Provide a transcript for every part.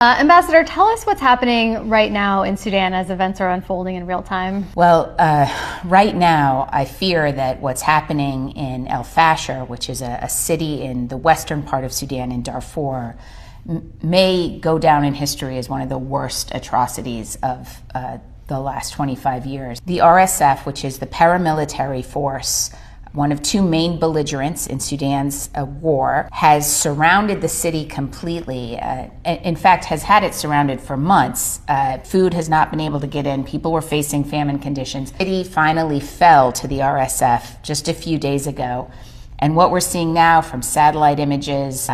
Ambassador, tell us what's happening right now in Sudan as events are unfolding in real time. Well, right now, I fear that what's happening in El Fasher, which is a city in the western part of Sudan in Darfur, may go down in history as one of the worst atrocities of the last 25 years. The RSF, which is the paramilitary force, one of two main belligerents in Sudan's war, has surrounded the city completely. In fact, has had it surrounded for months. Food has not been able to get in. People were facing famine conditions. The city finally fell to the RSF just a few days ago. And what we're seeing now from satellite images,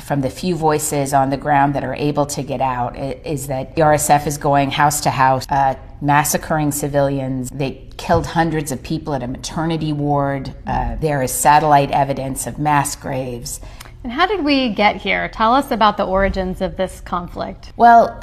from the few voices on the ground that are able to get out, is that the RSF is going house to house, massacring civilians. They killed hundreds of people at a maternity ward. There is satellite evidence of mass graves. And how did we get here? Tell us about the origins of this conflict. Well,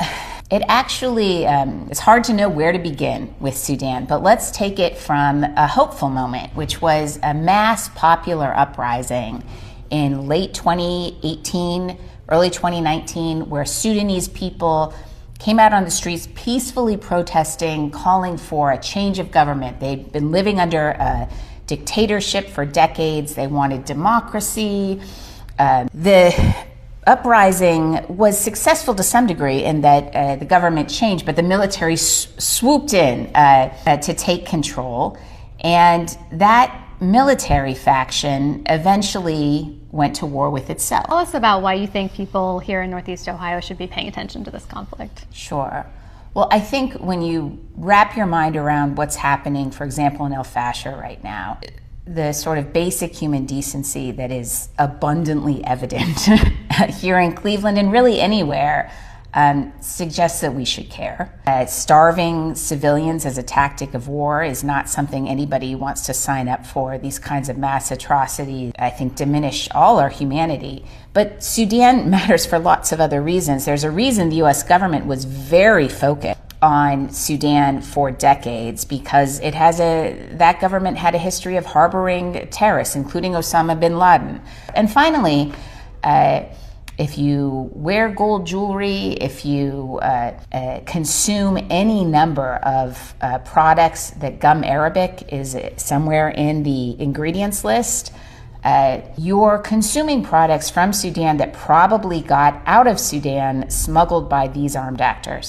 it actually, it's hard to know where to begin with Sudan, but let's take it from a hopeful moment, which was a mass popular uprising in late 2018, early 2019, where Sudanese people came out on the streets peacefully protesting, calling for a change of government. They'd been living under a dictatorship for decades. They wanted democracy. The uprising was successful to some degree in that the government changed, but the military swooped in to take control. And that military faction eventually went to war with itself. Tell us about why you think people here in Northeast Ohio should be paying attention to this conflict. Sure. Well, I think when you wrap your mind around what's happening, for example, in El Fasher right now, the sort of basic human decency that is abundantly evident here in Cleveland and really anywhere suggests that we should care. Starving civilians as a tactic of war is not something anybody wants to sign up for. These kinds of mass atrocities, I think, diminish all our humanity. But Sudan matters for lots of other reasons. There's a reason the U.S. government was very focused on Sudan for decades, because that government had a history of harboring terrorists, including Osama bin Laden. And finally, if you wear gold jewelry, if you consume any number of products that gum Arabic is somewhere in the ingredients list, you're consuming products from Sudan that probably got out of Sudan smuggled by these armed actors.